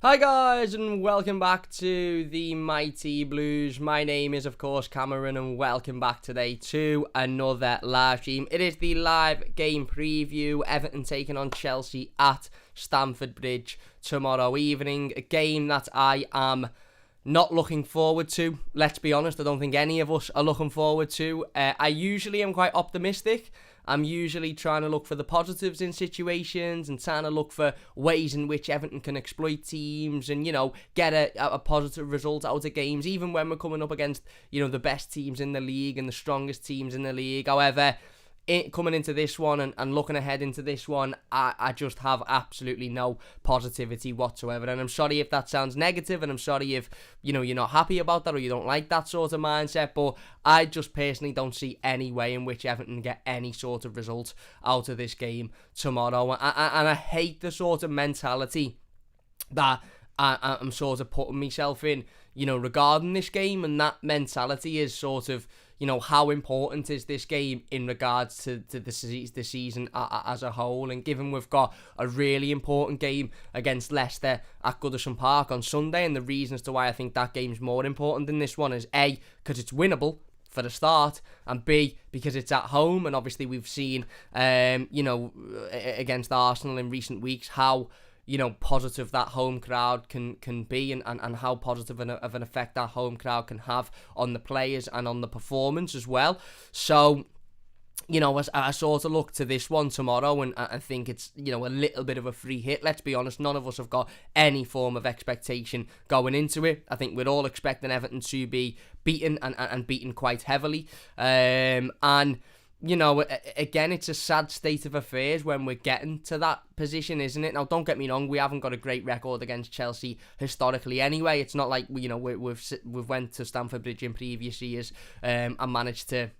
Hi guys, and welcome back to the Mighty Blues. My name is of course Cameron, and welcome back today to another live stream. It is the live game preview. Everton taking on Chelsea at Stamford Bridge tomorrow evening. A game that I am not looking forward to. Let's be honest, I don't think any of us are looking forward to. I usually am quite optimistic. I'm usually trying to look for the positives in situations and trying to look for ways in which Everton can exploit teams and, get a positive result out of games, even when we're coming up against, the best teams in the league and the strongest teams in the league. However, coming into this one and looking ahead into this one, I just have absolutely no positivity whatsoever. And I'm sorry if that sounds negative, and I'm sorry if, you're not happy about that or you don't like that sort of mindset, but I just personally don't see any way in which Everton get any sort of result out of this game tomorrow. And I hate the sort of mentality that I'm sort of putting myself in, regarding this game, and that mentality is sort of, how important is this game in regards to the season as a whole. And given we've got a really important game against Leicester at Goodison Park on Sunday, and the reason as to why I think that game's more important than this one is A, because it's winnable for the start, and B, because it's at home. And obviously we've seen, against Arsenal in recent weeks, how positive that home crowd can be, and how positive of an effect that home crowd can have on the players and on the performance as well. So, as I sort of look to this one tomorrow, and I think it's, a little bit of a free hit. Let's be honest, none of us have got any form of expectation going into it. I think we're all expecting Everton to be beaten, and beaten quite heavily. Again, it's a sad state of affairs when we're getting to that position, isn't it? Now, don't get me wrong, we haven't got a great record against Chelsea historically anyway. It's not like, we've went to Stamford Bridge in previous years and managed to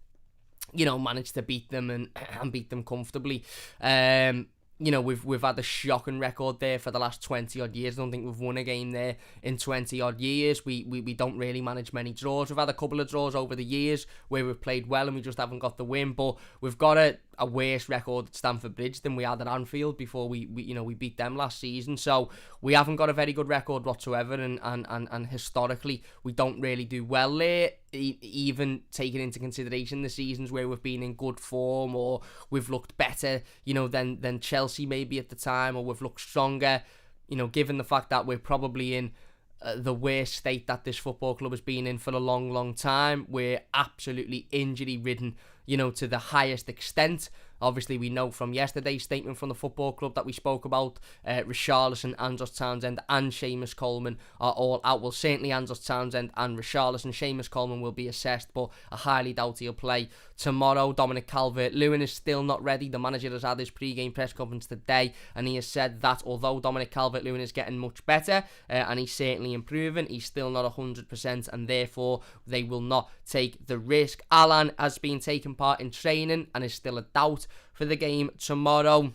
beat them and beat them comfortably. We've had a shocking record there for the last 20 odd years. I don't think we've won a game there in 20 odd years. We don't really manage many draws. We've had a couple of draws over the years where we've played well and we just haven't got the win. But we've got a worse record at Stamford Bridge than we had at Anfield before we beat them last season. So we haven't got a very good record whatsoever, and historically we don't really do well there. Even taking into consideration the seasons where we've been in good form, or we've looked better, than Chelsea maybe at the time, or we've looked stronger, given the fact that we're probably in the worst state that this football club has been in for a long, long time. We're absolutely injury ridden, to the highest extent. Obviously, we know from yesterday's statement from the football club that we spoke about, Richarlison, Andros Townsend and Seamus Coleman are all out. Well, certainly Andros Townsend and Richarlison. Seamus Coleman will be assessed, but I highly doubt he'll play tomorrow. Dominic Calvert-Lewin is still not ready. The manager has had his pre-game press conference today, and he has said that although Dominic Calvert-Lewin is getting much better, and he's certainly improving, he's still not 100%, and therefore they will not take the risk. Alan has been taking part in training and is still a doubt for the game tomorrow.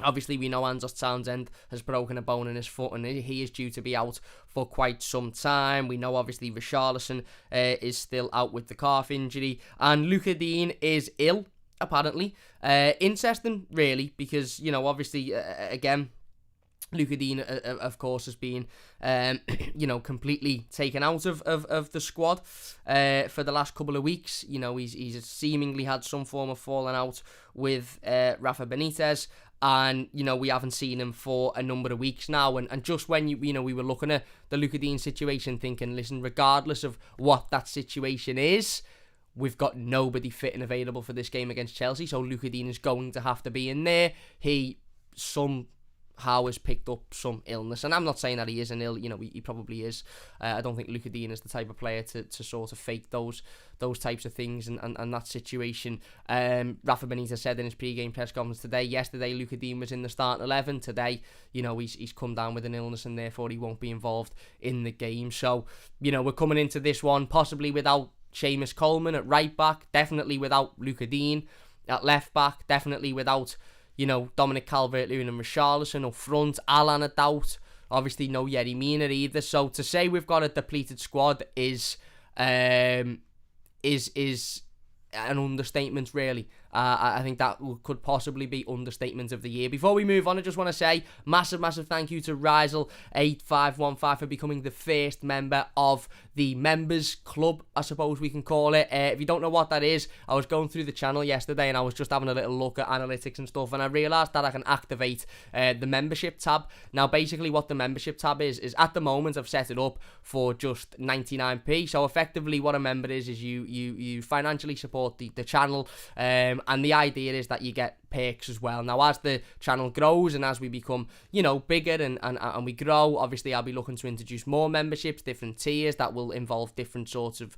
Obviously, we know Andros Townsend has broken a bone in his foot, and he is due to be out for quite some time. We know, obviously, Richarlison is still out with the calf injury, and Luca Dean is ill, apparently. Interesting, really, because, obviously, again, Luca Dean, of course, has been, completely taken out of the squad for the last couple of weeks. He's seemingly had some form of falling out with Rafa Benitez, and, we haven't seen him for a number of weeks now. And just when, we were looking at the Luca Dean situation, thinking, listen, regardless of what that situation is, we've got nobody fit and available for this game against Chelsea, so Luca Dean is going to have to be in there. He has picked up some illness, and I'm not saying that he isn't ill. He probably is. I don't think Luca Dean is the type of player to sort of fake those types of things and that situation. Rafa Benitez said in his pre-game press conference yesterday, Luca Dean was in the starting 11. Today, he's come down with an illness, and therefore he won't be involved in the game. So, we're coming into this one possibly without Seamus Coleman at right back, definitely without Luca Dean at left back, definitely without Dominic Calvert-Lewin and Richarlison up front. Alan a doubt. Obviously, no Yerry Mina either. So to say we've got a depleted squad is an understatement, really. I think that could possibly be understatement of the year. Before we move on, I just want to say massive thank you to Rizel8515 for becoming the first member of the members club, I suppose we can call it. If you don't know what that is, I was going through the channel yesterday and I was just having a little look at analytics and stuff, and I realised that I can activate the membership tab. Now basically what the membership tab is at the moment I've set it up for just 99p. So effectively what a member is you financially support the channel, and the idea is that you get perks as well. Now as the channel grows and as we become bigger and we grow, obviously I'll be looking to introduce more memberships, different tiers that will involve different sorts of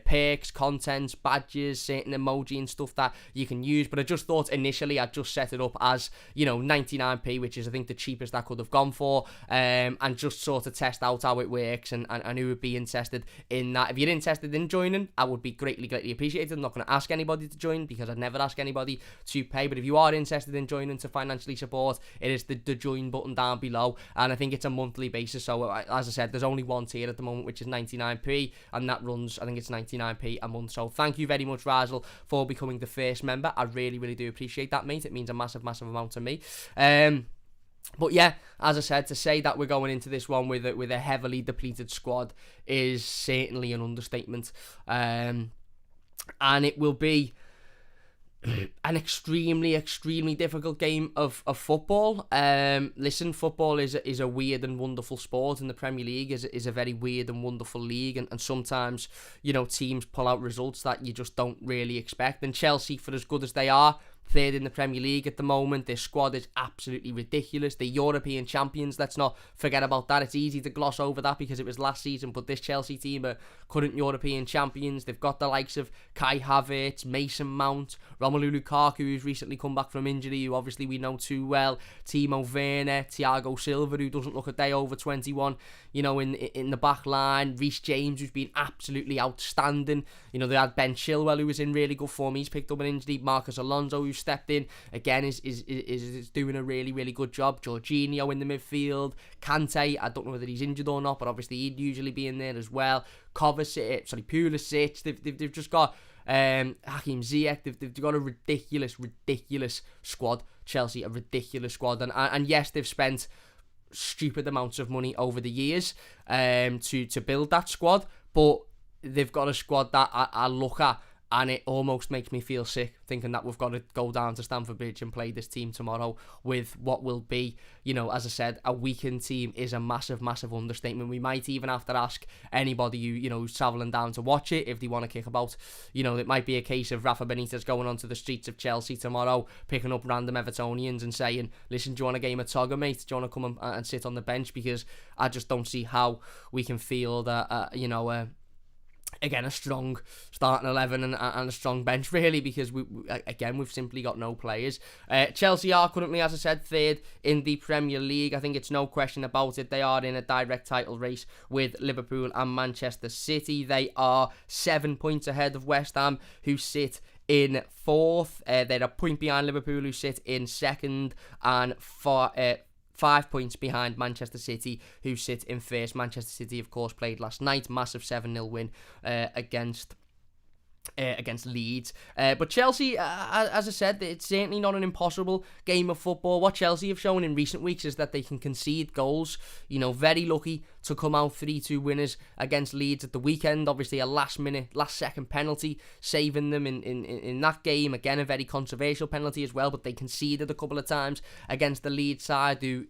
perks, contents, badges, certain emoji and stuff that you can use. But I just thought initially I'd just set it up as 99p, which is I think the cheapest I could have gone for, and just sort of test out how it works and who would be interested in that. If you're interested in joining, I would be greatly appreciated. I'm not going to ask anybody to join because I'd never ask anybody to pay, but if you are interested in joining to financially support, it is the join button down below, and I think it's a monthly basis. So as I said, there's only one tier at the moment, which is 99p, and that runs, I think it's 99p a month. So thank you very much, Razel, for becoming the first member. I really do appreciate that, mate. It means a massive amount to me. But yeah, as I said, to say that we're going into this one with a heavily depleted squad is certainly an understatement, and it will be an extremely difficult game of football. Listen, football is a weird and wonderful sport, and the Premier League is a very weird and wonderful league, and sometimes teams pull out results that you just don't really expect. And Chelsea, for as good as they are, third in the Premier League at the moment, their squad is absolutely ridiculous. They're European champions, let's not forget about that. It's easy to gloss over that because it was last season, but this Chelsea team are current European champions. They've got the likes of Kai Havertz, Mason Mount, Romelu Lukaku, who's recently come back from injury, who obviously we know too well, Timo Werner, Thiago Silva, who doesn't look a day over 21, in the back line, Reece James, who's been absolutely outstanding. They had Ben Chilwell, who was in really good form. He's picked up an injury. Marcus Alonso, who's stepped in again, is doing a really good job. Jorginho in the midfield, Kante, I don't know whether he's injured or not, but obviously he'd usually be in there as well. Pulisic, they've just got Hakim Ziyech. They've got a ridiculous squad, Chelsea, a ridiculous squad, and yes, they've spent stupid amounts of money over the years to build that squad, but they've got a squad that I look at and it almost makes me feel sick thinking that we've got to go down to Stamford Bridge and play this team tomorrow with what will be, as I said, a weakened team is a massive understatement. We might even have to ask anybody who's travelling down to watch it if they want to kick about. It might be a case of Rafa Benitez going onto the streets of Chelsea tomorrow, picking up random Evertonians and saying, listen, do you want a game of Togger, mate? Do you want to come and sit on the bench? Because I just don't see how we can feel that, again, a strong starting 11 and a strong bench, really, because we've simply got no players. Chelsea are currently, as I said, third in the Premier League. I think it's no question about it. They are in a direct title race with Liverpool and Manchester City. They are 7 points ahead of West Ham, who sit in fourth. They're a point behind Liverpool, who sit in second, and 5 points behind Manchester City, who sit in first. Manchester City, of course, played last night. Massive 7-0 win against Leeds. But Chelsea, as I said, it's certainly not an impossible game of football. What Chelsea have shown in recent weeks is that they can concede goals. Very lucky to come out 3-2 winners against Leeds at the weekend. Obviously a last second penalty saving them in that game. Again, a very controversial penalty as well, but they conceded a couple of times against the Leeds side who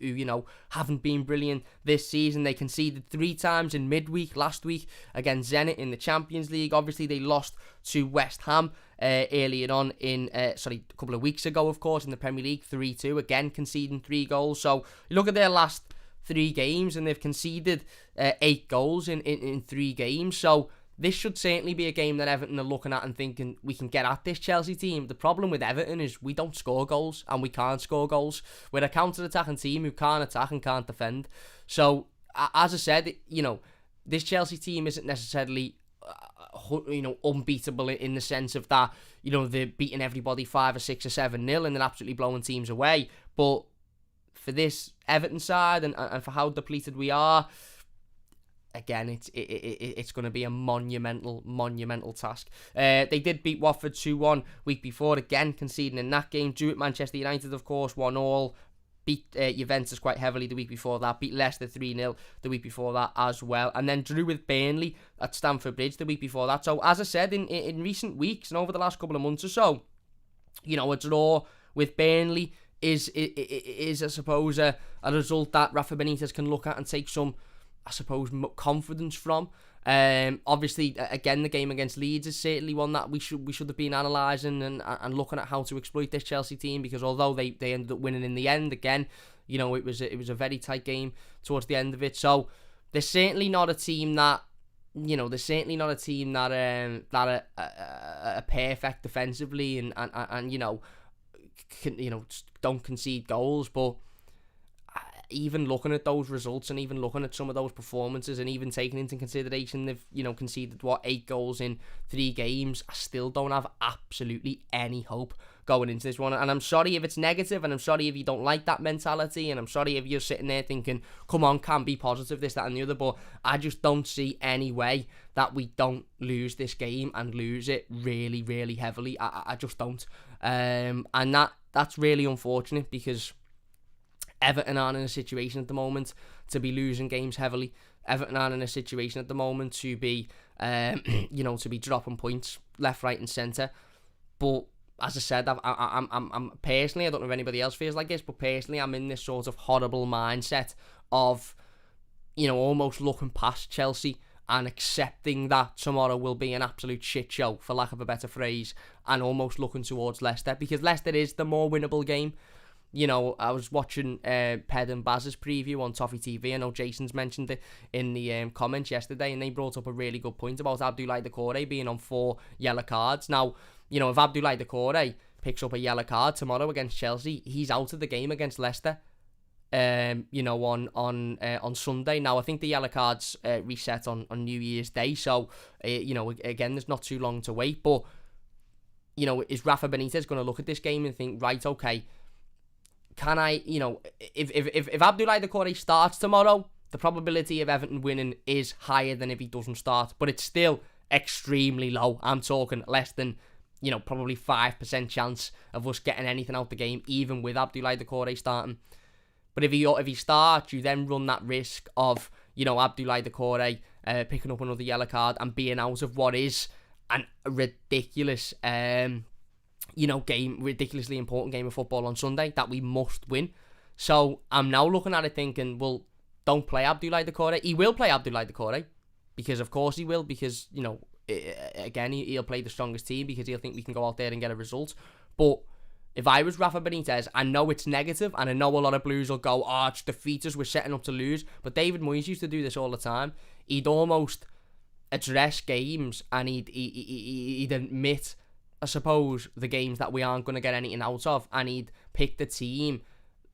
haven't been brilliant this season. They conceded 3 times in midweek last week against Zenit in the Champions League. Obviously they lost to West Ham earlier on a couple of weeks ago, of course, in the Premier League, 3-2, again conceding 3 goals. So you look at their last 3 games and they've conceded 8 goals in 3 games. So this should certainly be a game that Everton are looking at and thinking we can get at this Chelsea team. The problem with Everton is we don't score goals and we can't score goals. We're a counter-attacking team who can't attack and can't defend. So as I said, this Chelsea team isn't necessarily unbeatable in the sense of that, they're beating everybody 5 or 6 or 7-0 and they're absolutely blowing teams away. But for this Everton side and for how depleted we are, again, it's going to be a monumental task. They did beat Watford 2-1 week before, again conceding in that game. Drew at Manchester United, of course, 1-1. Beat Juventus quite heavily the week before that. Beat Leicester 3-0 the week before that as well. And then drew with Burnley at Stamford Bridge the week before that. So, as I said, in recent weeks and over the last couple of months or so, a draw with Burnley is I suppose, a result that Rafa Benitez can look at and take some, I suppose, confidence from. Obviously, again, the game against Leeds is certainly one that we should have been analysing and looking at how to exploit this Chelsea team, because although they ended up winning in the end, again, it was a very tight game towards the end of it. So they're certainly not a team that are perfect defensively and don't concede goals, but even looking at those results and even looking at some of those performances and even taking into consideration they've conceded 8 goals in 3 games, I still don't have absolutely any hope going into this one. And I'm sorry if it's negative, and I'm sorry if you don't like that mentality, and I'm sorry if you're sitting there thinking, come on, can be positive, this, that and the other, but I just don't see any way that we don't lose this game and lose it really, really heavily. I just don't. And that's really unfortunate, because Everton aren't in a situation at the moment to be losing games heavily. Everton aren't in a situation at the moment to be, to be dropping points left, right, and centre. But as I said, I'm personally, I don't know if anybody else feels like this, but personally, I'm in this sort of horrible mindset of, almost looking past Chelsea and accepting that tomorrow will be an absolute shit show, for lack of a better phrase, and almost looking towards Leicester, because Leicester is the more winnable game. I was watching Ped and Baz's preview on Toffee TV. I know Jason's mentioned it in the comments yesterday, and they brought up a really good point about Abdoulaye Doucoure being on 4 yellow cards. Now, if Abdoulaye Doucoure picks up a yellow card tomorrow against Chelsea, he's out of the game against Leicester. On Sunday. Now, I think the yellow cards reset on New Year's Day, so again, there's not too long to wait. But is Rafa Benitez going to look at this game and think, right, okay, can I, if Abdoulaye Doucoure starts tomorrow, the probability of Everton winning is higher than if he doesn't start, but it's still extremely low. I'm talking less than, probably 5% chance of us getting anything out the game, even with Abdoulaye Doucoure starting. But if he starts, you then run that risk of, Abdoulaye Doucoure picking up another yellow card and being out of what is a ridiculous ridiculously important game of football on Sunday that we must win. So I'm now looking at it thinking, well, don't play Abdoulaye Doucoure. He will play Abdoulaye Doucoure, because of course he will, because, again, he'll play the strongest team because he'll think we can go out there and get a result. But if I was Rafa Benitez, I know it's negative, and I know a lot of Blues will go, it's defeat us, we're setting up to lose. But David Moyes used to do this all the time. He'd almost address games, and he'd admit, I suppose, the games that we aren't going to get anything out of, and he'd pick the team,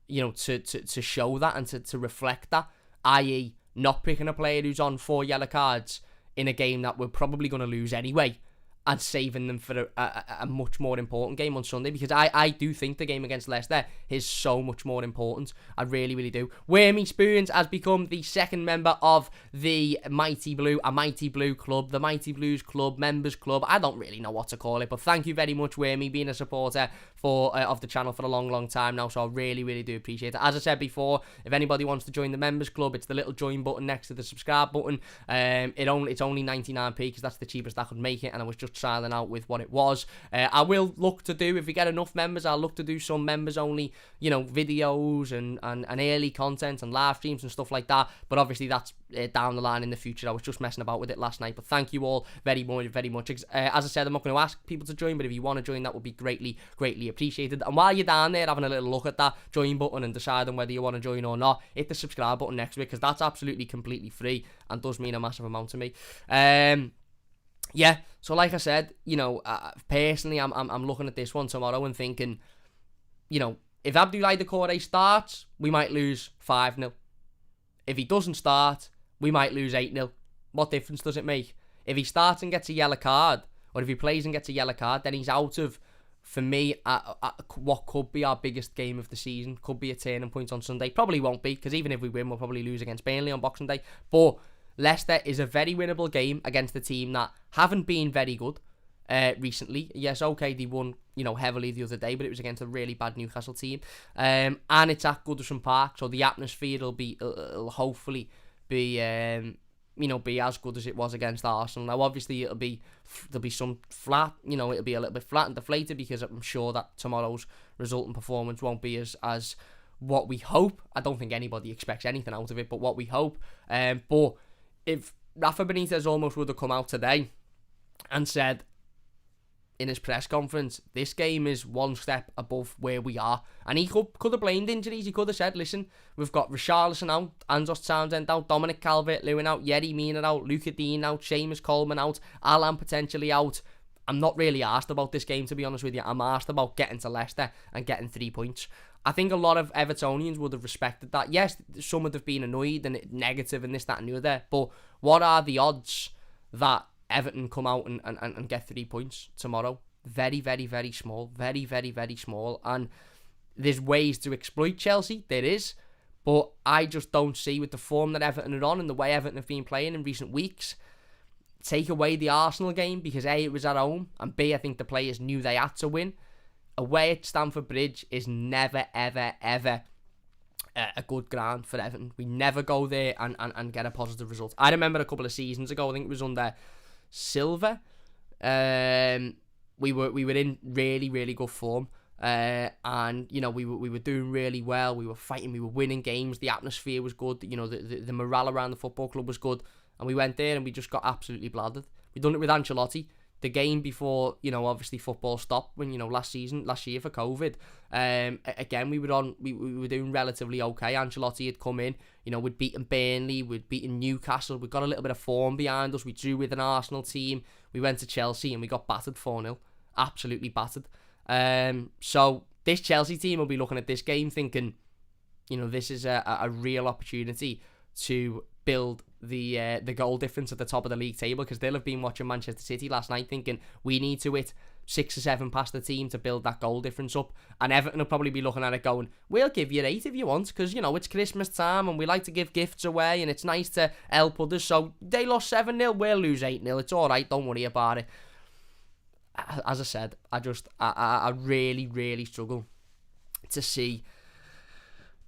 to show that and to reflect that, i.e. not picking a player who's on 4 yellow cards in a game that we're probably going to lose anyway, and saving them for a much more important game on Sunday, because I do think the game against Leicester is so much more important. I really, really do. Wormy Spoons has become the second member of the Mighty Blue, a Mighty Blue club, the Mighty Blues Club, Members Club. I don't really know what to call it, but thank you very much, Wormy, being a supporter of the channel for a long, long time now, so I really, really do appreciate it. As I said before, if anybody wants to join the Members Club, it's the little join button next to the subscribe button. It's only 99p, because that's the cheapest I could make it, and I was just trialing out with what it was. I will look to do, if we get enough members, I'll look to do some members only, videos and early content and live streams and stuff like that, but obviously that's down the line in the future. I was just messing about with it last night, but thank you all very much. As I said, I'm not going to ask people to join, but if you want to join, that would be greatly appreciated. And while you're down there having a little look at that join button and deciding whether you want to join or not, hit the subscribe button next to it, because that's absolutely completely free and does mean a massive amount to me. Yeah, so like I said, personally, I'm looking at this one tomorrow and thinking, if Abdoulaye Doucoure starts, we might lose 5-0. If he doesn't start, we might lose 8-0. What difference does it make? If he starts and gets a yellow card, or if he plays and gets a yellow card, then he's out of, for me, what could be our biggest game of the season. Could be a turning point on Sunday. Probably won't be, because even if we win, we'll probably lose against Burnley on Boxing Day. But Leicester is a very winnable game against a team that haven't been very good recently. Yes, okay, they won, heavily the other day, but it was against a really bad Newcastle team. And it's at Goodison Park, so the atmosphere it'll hopefully be be as good as it was against Arsenal. Now, obviously, there'll be some flat, it'll be a little bit flat and deflated, because I'm sure that tomorrow's result and performance won't be as what we hope. I don't think anybody expects anything out of it, but what we hope. But if Rafa Benitez almost would have come out today and said in his press conference, this game is one step above where we are, and he could have blamed injuries. He could have said, listen, we've got Richarlison out, Andros Townsend out, Dominic Calvert-Lewin out, Yerry Mina out, Luca Dean out, Seamus Coleman out, Alan potentially out. I'm not really asked about this game, to be honest with you. I'm asked about getting to Leicester and getting 3 points. I think a lot of Evertonians would have respected that. Yes, some would have been annoyed and negative and this, that and the other, but what are the odds that Everton come out and get 3 points tomorrow? Very, very, very small. Very, very, very small. And there's ways to exploit Chelsea. There is. But I just don't see, with the form that Everton are on and the way Everton have been playing in recent weeks, take away the Arsenal game, because A, it was at home, and B, I think the players knew they had to win. Away at Stamford Bridge is never, ever, ever a good ground for Everton. We never go there and get a positive result. I remember a couple of seasons ago, I think it was under Silva, we were in really, really good form, and we were doing really well. We were fighting, we were winning games. The atmosphere was good. The morale around the football club was good, and we went there and we just got absolutely bladdered. We done it with Ancelotti. The game before, obviously football stopped when, last year for COVID. Again, we were doing relatively okay. Ancelotti had come in, we'd beaten Burnley, we'd beaten Newcastle, we got a little bit of form behind us. We drew with an Arsenal team. We went to Chelsea and we got battered 4-0. Absolutely battered. So this Chelsea team will be looking at this game thinking, this is a real opportunity to build the goal difference at the top of the league table, because they'll have been watching Manchester City last night thinking we need to hit 6 or 7 past the team to build that goal difference up, and Everton will probably be looking at it going, we'll give you 8 if you want, because it's Christmas time and we like to give gifts away and it's nice to help others. So they lost 7-0, we'll lose 8-0, it's alright, don't worry about it. As I said, I really, really struggle to see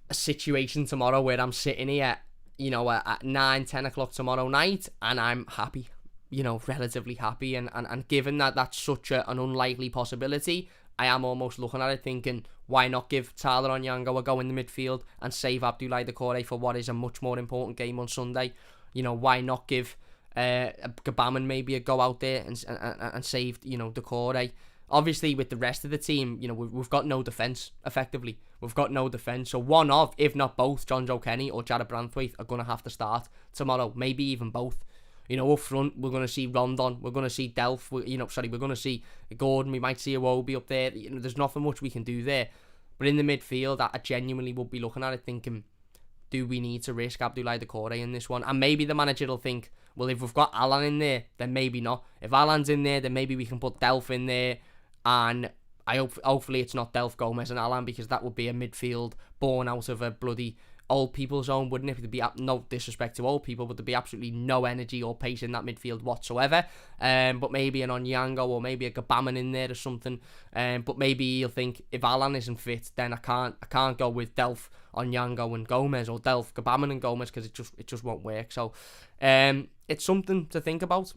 a situation tomorrow where I'm sitting here at 9-10 o'clock tomorrow night and I'm happy, relatively happy, and given that that's such an unlikely possibility, I am almost looking at it thinking, why not give Tyler Onyango a go in the midfield and save Abdoulaye Doucoure for what is a much more important game on Sunday? Why not give Gbamin maybe a go out there and save Doucoure? Obviously, with the rest of the team, we've got no defence, effectively. We've got no defence. So one of, if not both, John Joe Kenny or Jared Branthwaite are going to have to start tomorrow. Maybe even both. Up front, we're going to see Rondon. We're going to see Delph. We're going to see Gordon. We might see Iwobi up there. There's nothing much we can do there. But in the midfield, I genuinely would be looking at it thinking, do we need to risk Abdoulaye Doucoure in this one? And maybe the manager will think, well, if we've got Alan in there, then maybe not. If Alan's in there, then maybe we can put Delph in there. And hopefully it's not Delph, Gomez and Alan, because that would be a midfield born out of a bloody old people's zone, wouldn't it? There'd be no disrespect to old people, but there'd be absolutely no energy or pace in that midfield whatsoever. But maybe an Onyango or maybe a Gbamin in there or something. But maybe he'll think, if Alan isn't fit, then I can't go with Delph, Onyango and Gomez, or Delph, Gbamin and Gomez, because it just won't work. So it's something to think about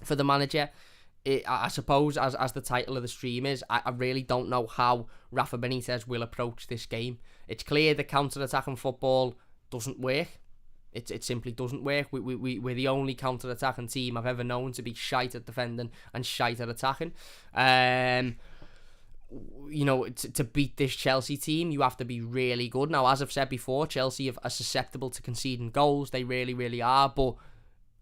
for the manager. I suppose, as the title of the stream is, I really don't know how Rafa Benitez will approach this game. It's clear the counter-attacking football doesn't work. It simply doesn't work. We're the only counter-attacking team I've ever known to be shite at defending and shite at attacking. To beat this Chelsea team, you have to be really good. Now, as I've said before, Chelsea are susceptible to conceding goals. They really, really are, but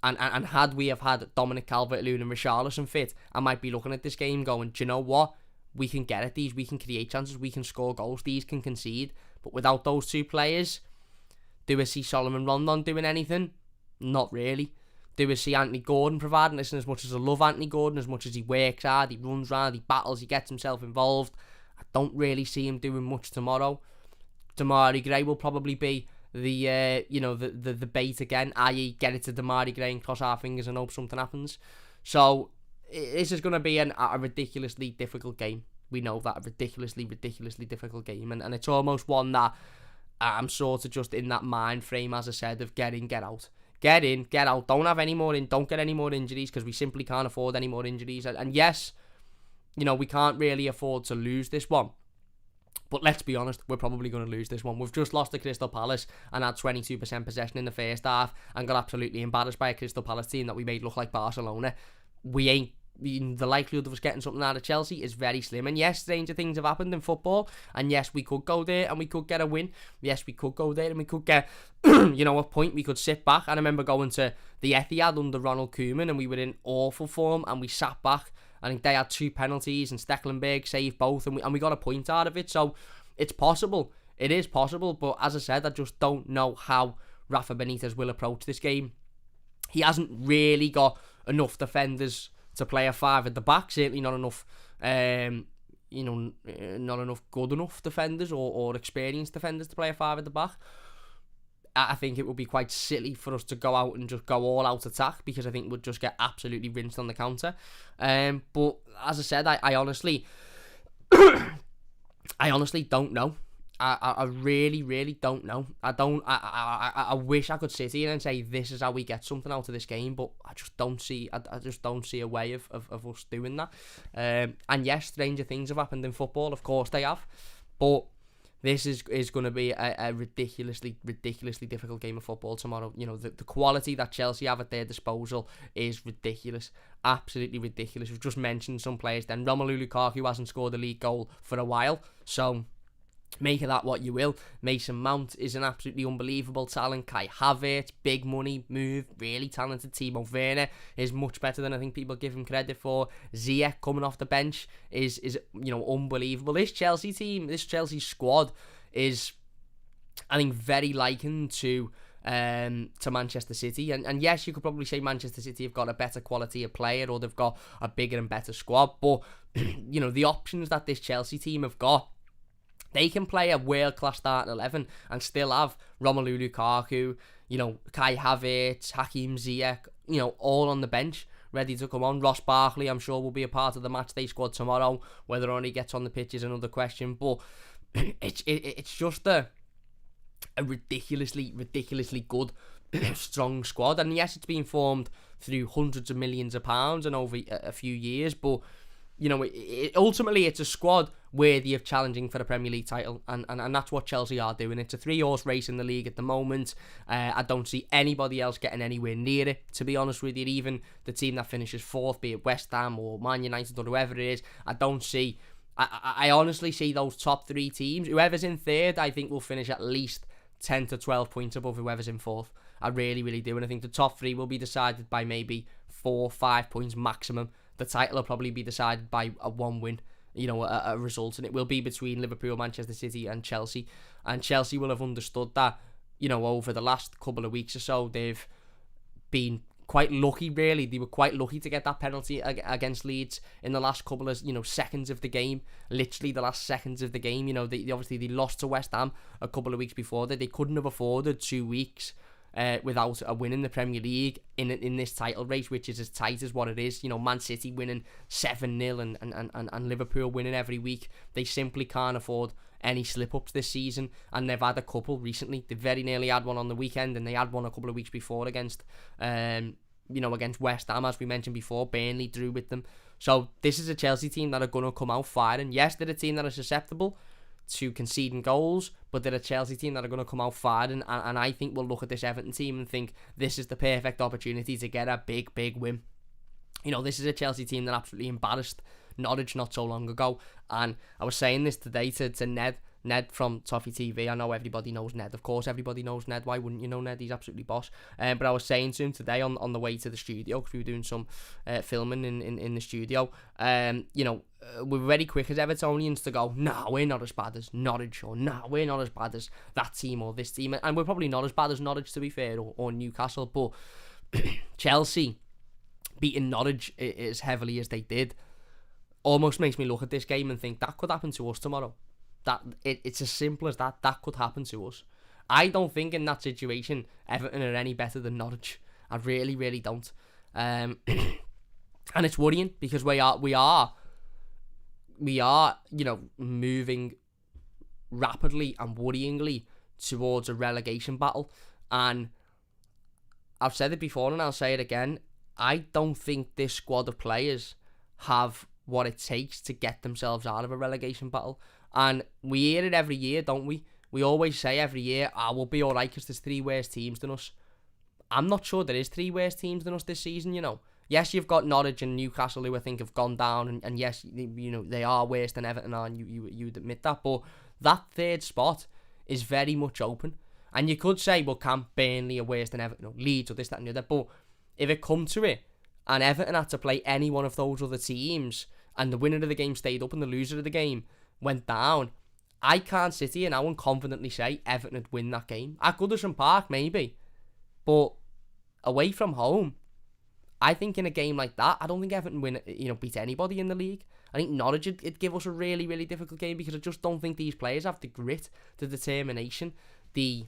And had we have had Dominic Calvert-Lewin and Richarlison fit, I might be looking at this game going, do you know what? We can get at these, we can create chances, we can score goals, these can concede. But without those two players, do we see Solomon Rondon doing anything? Not really. Do we see Anthony Gordon providing? Listen, as much as I love Anthony Gordon, as much as he works hard, he runs around, he battles, he gets himself involved, I don't really see him doing much tomorrow. Damari Gray will probably be the bait again, i.e. get it to Demarai Gray and cross our fingers and hope something happens. So this is going to be a ridiculously difficult game. We know that, a ridiculously difficult game, and it's almost one that I'm sort of just in that mind frame, as I said, of get in, get out. Get in, get out. Don't have any more don't get any more injuries, because we simply can't afford any more injuries. And yes, we can't really afford to lose this one. But let's be honest, we're probably going to lose this one. We've just lost to Crystal Palace and had 22% possession in the first half and got absolutely embarrassed by a Crystal Palace team that we made look like Barcelona. The likelihood of us getting something out of Chelsea is very slim. And yes, stranger things have happened in football. And yes, we could go there and we could get a win. Yes, we could go there and we could get, a point. We could sit back. I remember going to the Etihad under Ronald Koeman and we were in awful form and we sat back. I think they had 2 penalties and Stecklenberg saved both and we got a point out of it. So it's possible. It is possible. But as I said, I just don't know how Rafa Benitez will approach this game. He hasn't really got enough defenders to play a 5 at the back. Certainly not enough, not enough good enough defenders or experienced defenders to play a 5 at the back. I think it would be quite silly for us to go out and just go all out attack, because I think we'd just get absolutely rinsed on the counter. But as I said, I honestly, I honestly don't know. I really don't know. I wish I could sit here and say this is how we get something out of this game, but I just don't see. I just don't see a way of us doing that. And yes, stranger things have happened in football. Of course they have, but this is going to be a ridiculously difficult game of football tomorrow. The quality that Chelsea have at their disposal is ridiculous. Absolutely ridiculous. We've just mentioned some players then. Romelu Lukaku hasn't scored a league goal for a while, so make of that what you will. Mason Mount is an absolutely unbelievable talent. Kai Havertz, big money move, really talented. Timo Werner is much better than I think people give him credit for. Ziyech coming off the bench is unbelievable. This Chelsea team, this Chelsea squad is, I think, very likened to Manchester City. And yes, you could probably say Manchester City have got a better quality of player, or they've got a bigger and better squad. But the options that this Chelsea team have got, they can play a world-class starting 11 and still have Romelu Lukaku, Kai Havertz, Hakim Ziyech, all on the bench, ready to come on. Ross Barkley, I'm sure, will be a part of the matchday squad tomorrow. Whether or not he gets on the pitch is another question. But it's just a ridiculously good, strong squad. And yes, it's been formed through hundreds of millions of pounds and over a few years, but ultimately it's a squad worthy of challenging for the Premier League title, and that's what Chelsea are doing. It's a 3-horse race in the league at the moment. I don't see anybody else getting anywhere near it, to be honest with you. Even the team that finishes 4th, be it West Ham or Man United or whoever it is, I honestly see those top 3 teams, whoever's in 3rd, I think will finish at least 10 to 12 points above whoever's in 4th. I really do, and I think the top 3 will be decided by maybe 4-5 points maximum. The title will probably be decided by a 1 win, a result, and it will be between Liverpool, Manchester City and Chelsea. And Chelsea will have understood that, over the last couple of weeks or so, they've been quite lucky, really. They were quite lucky to get that penalty against Leeds in the last couple of, seconds of the game. Literally the last seconds of the game. They lost to West Ham a couple of weeks before that. They couldn't have afforded 2 weeks without a win in the Premier League in this title race, which is as tight as what it is. Man City winning 7-0 and Liverpool winning every week. They simply can't afford any slip-ups this season, and they've had a couple recently. They very nearly had one on the weekend, and they had one a couple of weeks before against West Ham, as we mentioned before. Burnley drew with them. So this is a Chelsea team that are going to come out firing. Yes, they're a team that are susceptible to conceding goals, but they're a Chelsea team that are going to come out firing, and I think we'll look at this Everton team and think this is the perfect opportunity to get a big win. This is a Chelsea team that absolutely embarrassed Norwich not so long ago, and I was saying this today to Ned from Toffee TV. I know everybody knows Ned. Of course, everybody knows Ned. Why wouldn't you know Ned? He's absolutely boss. But I was saying to him today on the way to the studio, because we were doing some filming in the studio. We were very quick as Evertonians to go, nah, we're not as bad as Norwich, or nah, we're not as bad as that team or this team. And we're probably not as bad as Norwich, to be fair, or Newcastle. But Chelsea beating Norwich as heavily as they did almost makes me look at this game and think that could happen to us tomorrow. That it's as simple as that could happen to us. I don't think in that situation Everton are any better than Norwich. I really, really don't. And it's worrying because we are, moving rapidly and worryingly towards a relegation battle. And I've said it before and I'll say it again. I don't think this squad of players have what it takes to get themselves out of a relegation battle. And we hear it every year, don't we? We always say every year, we'll be alright because there's 3 worse teams than us. I'm not sure there is 3 worse teams than us this season, Yes, you've got Norwich and Newcastle who I think have gone down, and yes, they are worse than Everton are, and you would admit that, but that 3rd spot is very much open. And you could say, well, can Burnley are worse than Everton, Leeds or this, that and the other, but if it come to it, and Everton had to play any one of those other teams, and the winner of the game stayed up and the loser of the game went down, I can't sit here now and confidently say Everton would win that game. At Goodison Park, maybe, but away from home, I think in a game like that, I don't think Everton beat anybody in the league. I think Norwich would give us a really, really difficult game because I just don't think these players have the grit, the determination, the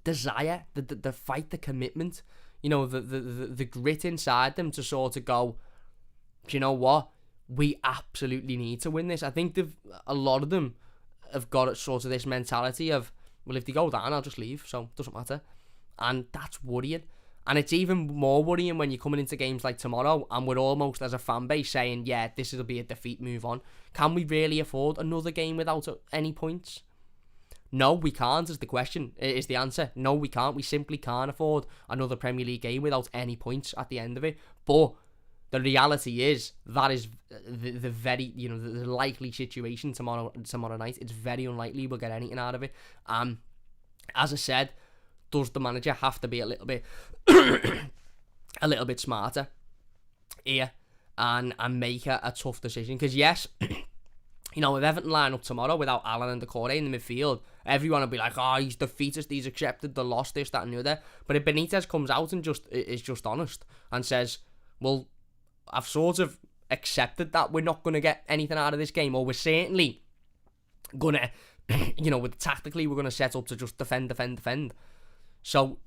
desire, the fight, the commitment, the grit inside them to sort of go, do you know what? We absolutely need to win this. I think a lot of them have got sort of this mentality of, well, if they go down, I'll just leave, so it doesn't matter. And that's worrying. And it's even more worrying when you're coming into games like tomorrow and we're almost, as a fan base, saying, yeah, this will be a defeat, move on. Can we really afford another game without any points? No, we can't, is the question, is the answer. No, we can't. We simply can't afford another Premier League game without any points at the end of it. But the reality is, that is the very, the likely situation tomorrow night. It's very unlikely we'll get anything out of it. As I said, does the manager have to be a little bit smarter here and make a tough decision? Because yes, if Everton line up tomorrow without Allen and Doucoure in the midfield, everyone will be like, he's defeatist, he's accepted the loss, this, that and the other. But if Benitez comes out and is just honest and says, well, I've sort of accepted that we're not going to get anything out of this game, or we're certainly going to, tactically we're going to set up to just defend. So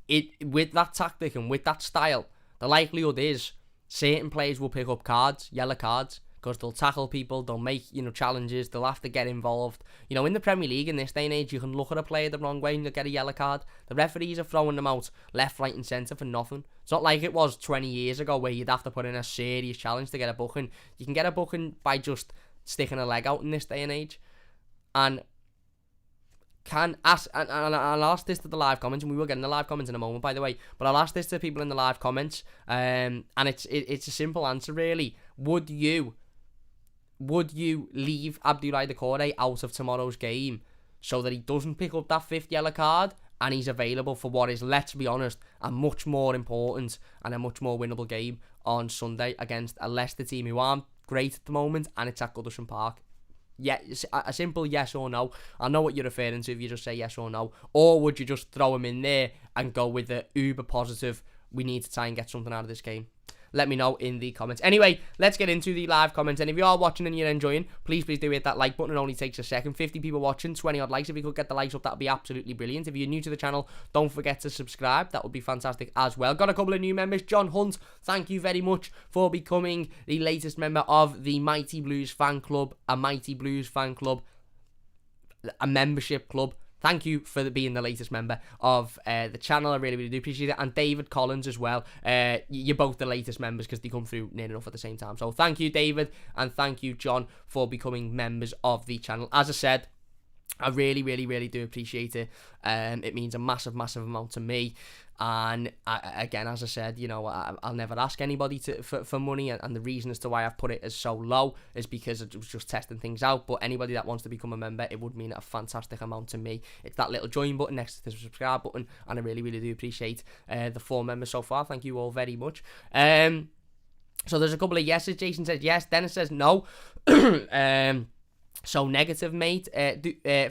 with that tactic and with that style, the likelihood is certain players will pick up cards, yellow cards, because they'll tackle people, they'll make, challenges, they'll have to get involved. In the Premier League in this day and age, you can look at a player the wrong way and you'll get a yellow card. The referees are throwing them out left, right and centre for nothing. It's not like it was 20 years ago where you'd have to put in a serious challenge to get a booking. You can get a booking by just sticking a leg out in this day and age. And I'll ask this to the live comments, and we will get in the live comments in a moment, by the way, but I'll ask this to people in the live comments, and it's a simple answer, really. Would you leave Abdoulaye Doucoure out of tomorrow's game so that he doesn't pick up that 5th yellow card and he's available for what is, let's be honest, a much more important and a much more winnable game on Sunday against a Leicester team who aren't great at the moment, and it's at Goodison Park? Yeah, a simple yes or no. I know what you're referring to if you just say yes or no. Or would you just throw him in there and go with the uber positive, we need to try and get something out of this game? Let me know in the comments. Anyway, let's get into the live comments. And if you are watching and you're enjoying, please do hit that like button. It only takes a second. 50 people watching, 20 odd likes. If you could get the likes up, that would be absolutely brilliant. If you're new to the channel, don't forget to subscribe. That would be fantastic as well. Got a couple of new members. John Hunt, thank you very much for becoming the latest member of the Mighty Blues fan club. A Mighty Blues fan club, a membership club. Thank you for being the latest member of the channel. I really, really do appreciate it. And David Collins as well. You're both the latest members because they come through near enough at the same time. So thank you, David, and thank you, John, for becoming members of the channel. As I said, I really, really, really do appreciate it. It means a massive, massive amount to me. And again, as I said, I'll never ask anybody for money, and the reason as to why I've put it as so low is because I was just testing things out. But anybody that wants to become a member, it would mean a fantastic amount to me. It's that little join button next to the subscribe button, and I really, really do appreciate the 4 members so far. Thank you all very much. So there's a couple of yeses. Jason says yes. Dennis says no. So negative, mate.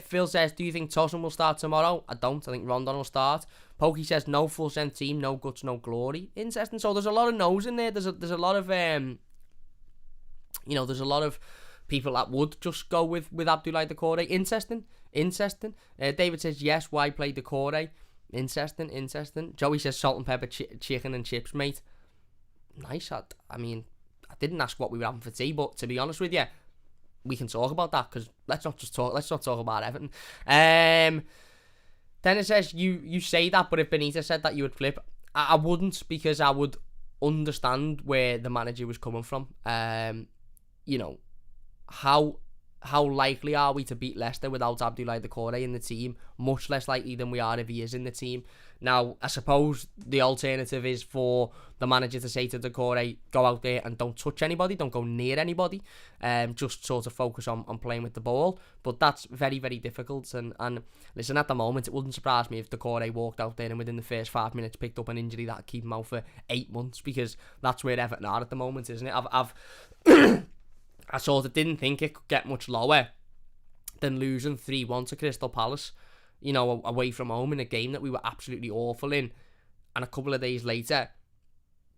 Phil says, do you think Tosun will start tomorrow? I don't. I think Rondon will start. Pokey says no full strength team, no guts, no glory. Interesting. So there's a lot of no's in there. There's a lot of there's a lot of people that would just go with Abdoulaye Doucoure. Interesting Interesting. David says, yes, why play Doucoure? Interesting. Joey says, salt and pepper chicken and chips, mate. Nice. I mean, I didn't ask what we were having for tea, but to be honest with you, we can talk about that, because let's not talk about Everton. Then it says, you say that, but if Benitez said that, you would flip. I wouldn't, because I would understand where the manager was coming from. You know, how likely are we to beat Leicester without Abdoulaye Doucoure in the team? Much less likely than we are if he is in the team. Now, I suppose the alternative is for the manager to say to Doucoure, go out there and don't touch anybody, don't go near anybody, just sort of focus on playing with the ball. But that's very, very difficult. And listen, at the moment, it wouldn't surprise me if Doucoure walked out there and within the first 5 minutes picked up an injury that'd keep him out for 8 months, because that's where Everton are at the moment, isn't it? I sort of didn't think it could get much lower than losing 3-1 to Crystal Palace, you know, away from home in a game that we were absolutely awful in. And a couple of days later,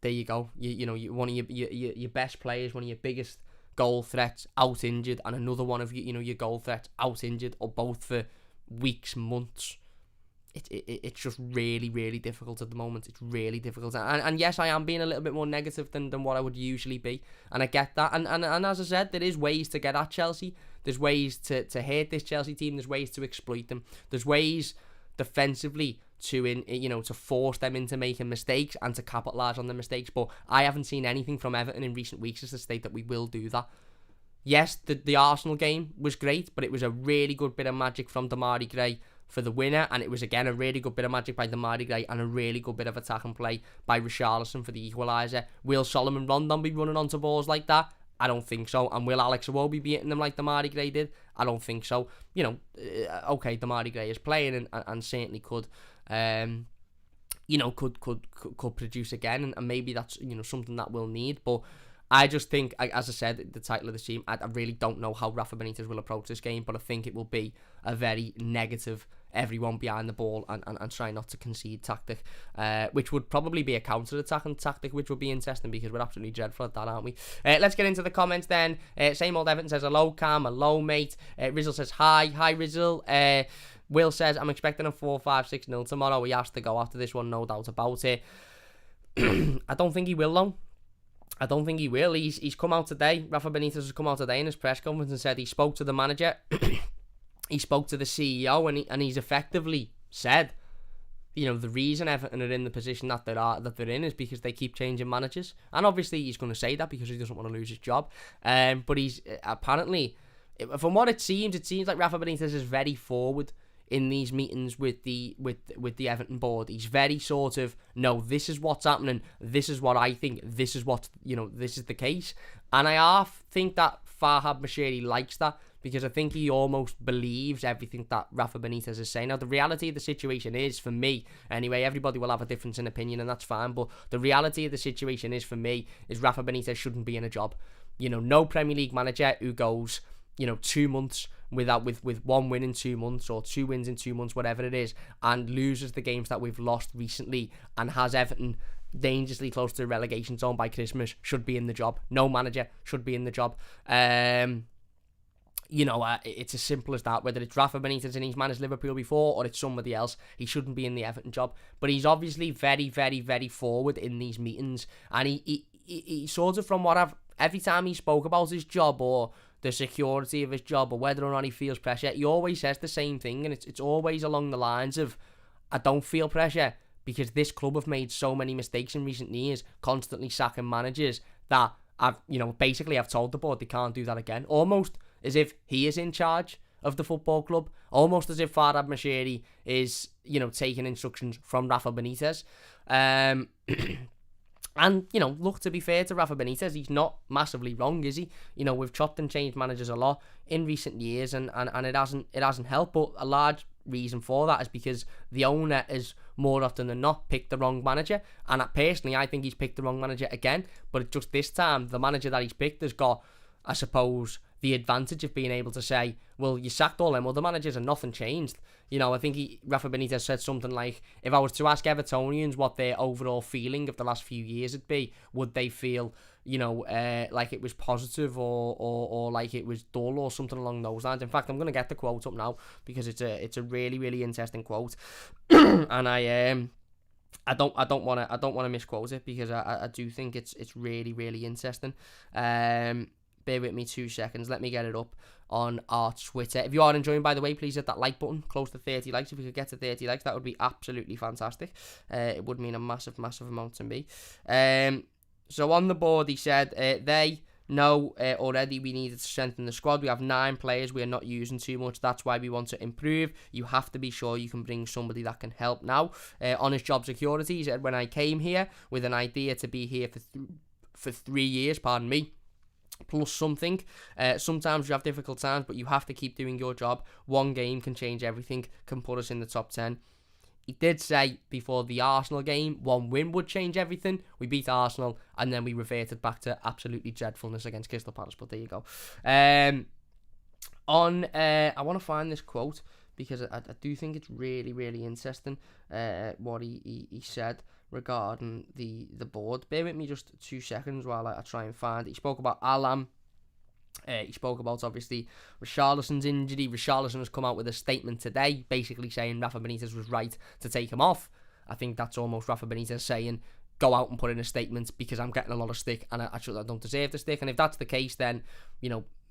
there you go. You know, one of your best players, one of your biggest goal threats, out injured, and another one of your goal threats out injured, or both for weeks, months. It's just really, really difficult at the moment. It's really difficult. And yes, I am being a little bit more negative than what I would usually be. And I get that. And as I said, there is ways to get at Chelsea. There's ways to hate this Chelsea team. There's ways to exploit them. There's ways defensively to force them into making mistakes and to capitalise on the mistakes. But I haven't seen anything from Everton in recent weeks to state that we will do that. Yes, the Arsenal game was great, but it was a really good bit of magic from Demarai Gray for the winner, and it was again a really good bit of magic by Demarai Gray and a really good bit of attack and play by Richarlison for the equaliser. Will Solomon Rondon be running onto balls like that? I don't think so. And will Alex Iwobi be hitting them like Demarai Gray did? I don't think so. You know, okay, Demarai Gray is playing and certainly could produce again, and maybe that's something that we'll need. But I just think, as I said, the title of the team, I really don't know how Rafa Benitez will approach this game, but I think it will be a very negative, everyone behind the ball and try not to concede tactic, which would probably be a counter-attacking tactic, which would be interesting because we're absolutely dreadful at that, aren't we? Let's get into the comments then. Same old Everton says, hello, Cam, hello, mate. Rizzle says, hi Rizzle. Will says, I'm expecting a 4-5-6-0 tomorrow. He has to go after this one, no doubt about it. I don't think he will, though. I don't think he will. He's come out today. Rafa Benitez has come out today in his press conference and said he spoke to the manager, he spoke to the CEO, and he's effectively said, the reason Everton are in the position that they're in is because they keep changing managers. And obviously he's going to say that because he doesn't want to lose his job. But he's apparently, from what it seems like Rafa Benitez is very forward in these meetings with the Everton board. He's very sort of, no, this is what's happening, this is what I think, this is what, this is the case. And I half think that Farhad Moshiri likes that, because I think he almost believes everything that Rafa Benitez is saying. Now, the reality of the situation is, for me, anyway, everybody will have a difference in opinion, and that's fine, but the reality of the situation is, for me, is Rafa Benitez shouldn't be in a job. No Premier League manager who goes, 2 months with 1 win in 2 months, or 2 wins in 2 months, whatever it is, and loses the games that we've lost recently and has Everton dangerously close to the relegation zone by Christmas, should be in the job. No manager should be in the job. It's as simple as that. Whether it's Rafa Benitez and he's managed Liverpool before, or it's somebody else, he shouldn't be in the Everton job. But he's obviously very, very, very forward in these meetings, and he sort of, from what every time he spoke about his job or the security of his job or whether or not he feels pressure, he always says the same thing, and it's always along the lines of, I don't feel pressure because this club have made so many mistakes in recent years, constantly sacking managers, that I've told the board they can't do that again. Almost as if he is in charge of the football club, almost as if Farhad Moshiri is, taking instructions from Rafa Benitez. And, look, to be fair to Rafa Benitez, he's not massively wrong, is he? We've chopped and changed managers a lot in recent years, and it hasn't helped. But a large reason for that is because the owner has, more often than not, picked the wrong manager. And personally, I think he's picked the wrong manager again. But just this time, the manager that he's picked has got, I suppose, the advantage of being able to say, well, you sacked all them other managers and nothing changed. I think Rafa Benitez said something like, if I was to ask Evertonians what their overall feeling of the last few years would be, would they feel, like it was positive or like it was dull or something along those lines. In fact, I'm gonna get the quote up now because it's a really, really interesting quote, and I don't want to misquote it because I do think it's really, really interesting. Bear with me 2 seconds. Let me get it up on our Twitter. If you are enjoying, by the way, please hit that like button. Close to 30 likes. If we could get to 30 likes, that would be absolutely fantastic. It would mean a massive, massive amount to me. So on the board, he said they know already we needed to strengthen the squad. We have 9 players we are not using too much. That's why we want to improve. You have to be sure you can bring somebody that can help now. On his job security, he said, when I came here with an idea to be here for 3 years, pardon me, plus something. Sometimes you have difficult times, but you have to keep doing your job. One game can change everything, can put us in the top 10. He did say before the Arsenal game, 1 win would change everything. We beat Arsenal, and then we reverted back to absolutely dreadfulness against Crystal Palace, but there you go. I want to find this quote, because I do think it's really, really interesting what he said regarding the board. Bear with me just 2 seconds while I try and find it. He spoke about Alam. He spoke about, obviously, Richarlison's injury. Richarlison has come out with a statement today, basically saying Rafa Benitez was right to take him off. I think that's almost Rafa Benitez saying, go out and put in a statement because I'm getting a lot of stick and I don't deserve the stick. And if that's the case, then,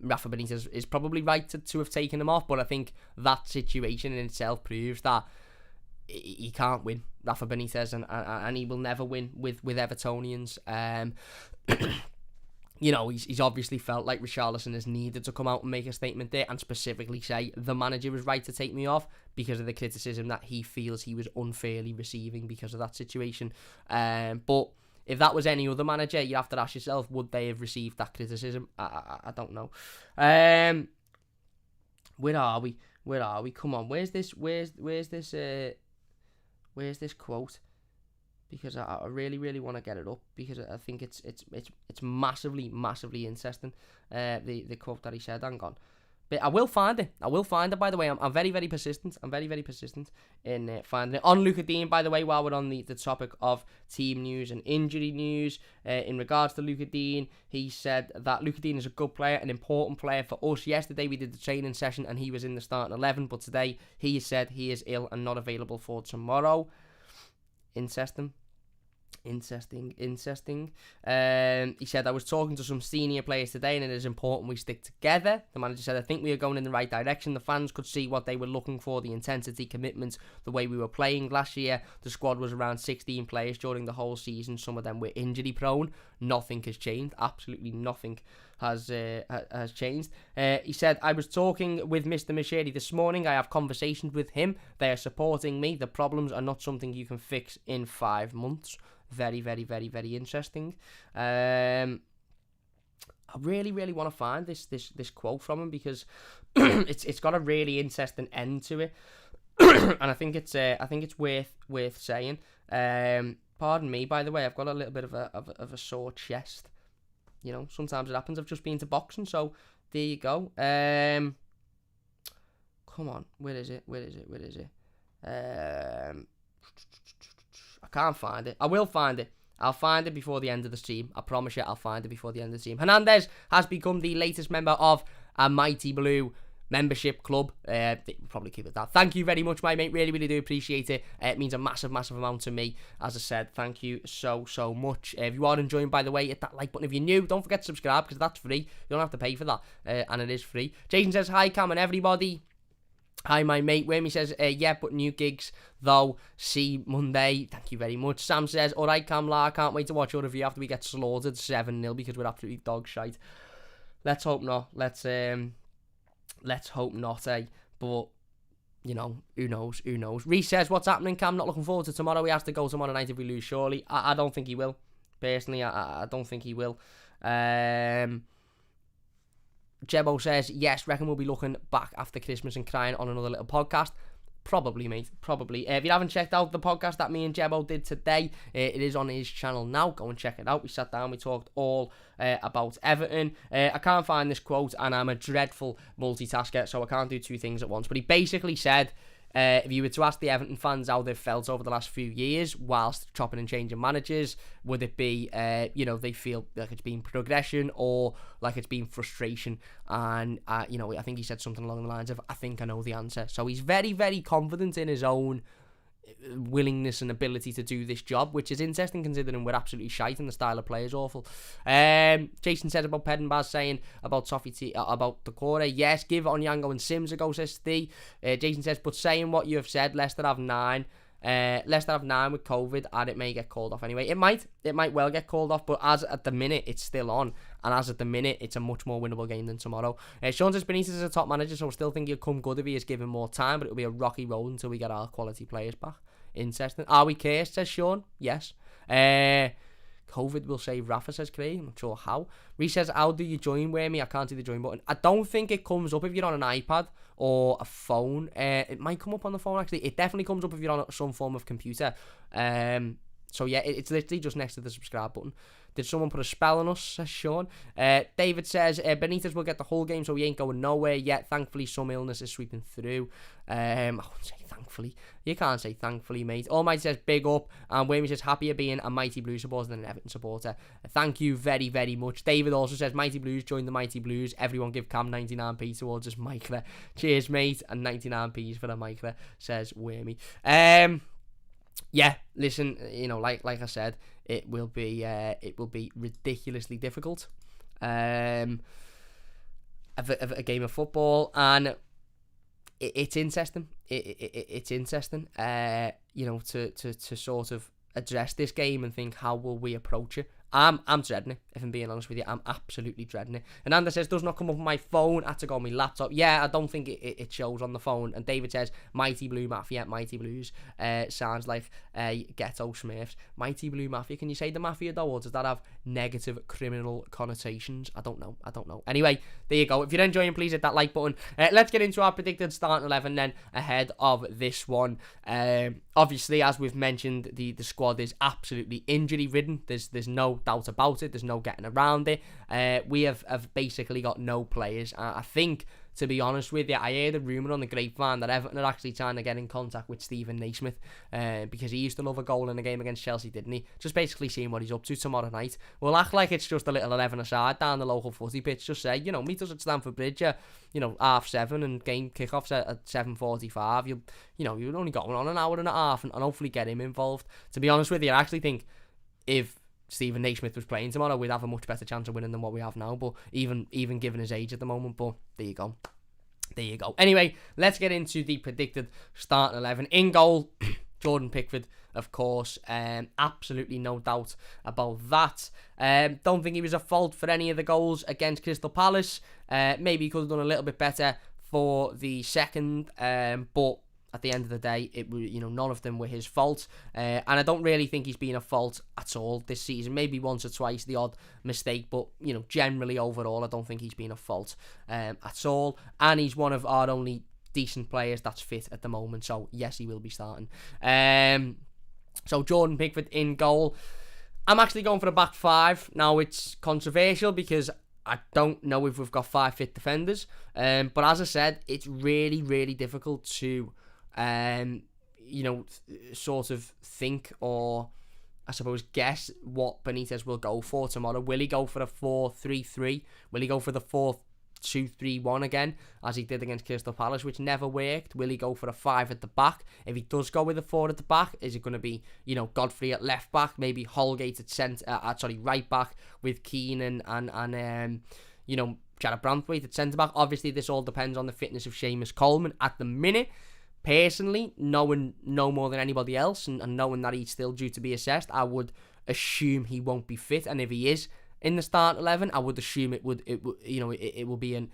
Rafa Benitez is probably right to have taken him off. But I think that situation in itself proves that he can't win, Rafa Benitez, and he will never win with Evertonians. He's obviously felt like Richarlison has needed to come out and make a statement there and specifically say the manager was right to take me off because of the criticism that he feels he was unfairly receiving because of that situation. But if that was any other manager, you have to ask yourself, would they have received that criticism? I don't know. Where are we? Come on, where's this quote? Because I really, really want to get it up because I think it's massively, massively interesting. The quote that he said, hang on. But I will find it. By the way. I'm very, very persistent. I'm very, very persistent in finding it. On Luca Dean, by the way, while we're on the topic of team news and injury news, in regards to Luca Dean, he said that Luca Dean is a good player, an important player for us. Yesterday we did the training session and he was in the starting 11, but today he said he is ill and not available for tomorrow. Interesting. He said, I was talking to some senior players today and it is important we stick together. The manager said, I think we are going in the right direction. The fans could see what they were looking for, the intensity, commitment, the way we were playing. Last year, the squad was around 16 players during the whole season. Some of them were injury prone. Nothing has changed. Absolutely nothing has changed. He said, I was talking with Mr. Machedi this morning. I have conversations with him. They are supporting me. The problems are not something you can fix in 5 months. Very, very, very, very interesting. I really, really want to find this quote from him because it's got a really interesting end to it, and I think it's worth saying. Pardon me, by the way, I've got a little bit of a sore chest. Sometimes it happens. I've just been to boxing, so there you go. Come on, where is it? I can't find it. I will find it. I'll find it before the end of the stream. I promise you, I'll find it before the end of the stream. Hernandez has become the latest member of a Mighty Blue membership club. Probably keep it that. Thank you very much, my mate. Really, really do appreciate it. It means a massive, massive amount to me. As I said, thank you so much. If you are enjoying, by the way, hit that like button. If you're new, don't forget to subscribe because that's free. You don't have to pay for that, and it is free. Jason says, hi, Cam and everybody. Hi, my mate. Wormy says, yeah, but new gigs, though. See Monday. Thank you very much. Sam says, all right, Cam, I can't wait to watch your review after we get slaughtered 7-0 because we're absolutely dog shite. Let's hope not. Let's hope not, eh? But, who knows. Reece says, what's happening, Cam? Not looking forward to tomorrow. He has to go tomorrow night if we lose, surely. I don't think he will. Personally, I don't think he will. Jebo says, yes, reckon we'll be looking back after Christmas and crying on another little podcast. Probably, mate. Probably. If you haven't checked out the podcast that me and Jebo did today, it is on his channel now. Go and check it out. We sat down, we talked all about Everton. I can't find this quote, and I'm a dreadful multitasker, so I can't do 2 things at once. But he basically said, If you were to ask the Everton fans how they've felt over the last few years whilst chopping and changing managers, would it be, they feel like it's been progression or like it's been frustration? And, I think he said something along the lines of, I think I know the answer. So he's very, very confident in his own willingness and ability to do this job, which is interesting considering we're absolutely shite and the style of play is awful. Jason said about Peddenbaz saying about about Doucoure, yes, give Onyango and Sims a go, says Steve. Jason says, but saying what you have said, Leicester have 9 with COVID and it may get called off anyway. It might well get called off, but as at the minute it's still on, and as at the minute it's a much more winnable game than tomorrow. Sean says Benitez is a top manager, so I still think he'll come good if he is given more time, but it'll be a rocky road until we get our quality players back. Interesting. Are we cursed, says Sean? Yes. COVID will save Rafa, says Craig. I'm not sure how. Reece says, how do you join Wormy? I can't see the join button. I don't think it comes up if you're on an iPad or a phone. It might come up on the phone, actually. It definitely comes up if you're on some form of computer. So yeah, it's literally just next to the subscribe button. Did someone put a spell on us, says Sean? David says, Benitez will get the whole game, so he ain't going nowhere yet. Thankfully, some illness is sweeping through. I wouldn't say thankfully. You can't say thankfully, mate. Almighty says, big up. And Wayne says, happier being a Mighty Blues supporter than an Everton supporter. Thank you very, very much. David also says, Mighty Blues, join the Mighty Blues. Everyone give Cam 99p towards us, Micra. Cheers, mate. And 99p's for the Micra, says Wormy. Yeah, listen, like I said, it will be ridiculously difficult. A game of football, and it's interesting. It's interesting. To sort of address this game and think, how will we approach it? I'm dreading it, if I'm being honest with you. I'm absolutely dreading it. And Ander says, does not come up on my phone. I had to go on my laptop. Yeah, I don't think it shows on the phone. And David says, Mighty Blue Mafia, Mighty Blues. Sounds like ghetto Smurfs. Mighty Blue Mafia. Can you say the Mafia though, or does that have negative criminal connotations? I don't know. Anyway, there you go. If you're enjoying, please hit that like button. Let's get into our predicted starting 11 then ahead of this one. Obviously, as we've mentioned, the squad is absolutely injury ridden. There's no doubt about it. There's no getting around it. We have basically got no players. I think, to be honest with you, I heard a rumour on the grapevine that Everton are actually trying to get in contact with Stephen Naismith because he used to love a goal in a game against Chelsea, didn't he? Just basically seeing what he's up to tomorrow night. We'll act like it's just a little 11-a-side down the local footy pitch. Just say, meet us at Stamford Bridge at 7:30 and game kickoffs at 7:45. You're only going on an hour and a half and hopefully get him involved. To be honest with you, I actually think if Stephen Naismith was playing tomorrow, we'd have a much better chance of winning than what we have now, but even given his age at the moment. But there you go. Anyway, let's get into the predicted starting 11. In goal, Jordan Pickford, of course. Absolutely no doubt about that. Don't think he was at fault for any of the goals against Crystal Palace. Maybe he could have done a little bit better for the second, but at the end of the day, none of them were his fault. And I don't really think he's been a fault at all this season. Maybe once or twice, the odd mistake. But, generally overall, I don't think he's been a fault at all. And he's one of our only decent players that's fit at the moment. So, yes, he will be starting. So, Jordan Pickford in goal. I'm actually going for a back five. Now, it's controversial because I don't know if we've got 5 fit defenders. But as I said, it's really, really difficult to sort of think or, I suppose, guess what Benitez will go for tomorrow. Will he go for a 4-3-3? Will he go for the 4-2-3-1 again, as he did against Crystal Palace, which never worked? Will he go for a 5 at the back? If he does go with a 4 at the back, is it going to be, Godfrey at left back, maybe Holgate at right back with Keane and Jared Branthwaite at centre back? Obviously, this all depends on the fitness of Seamus Coleman at the minute. Personally, knowing no more than anybody else and knowing that he's still due to be assessed, I would assume he won't be fit. And if he is in the start 11, I would assume it will be an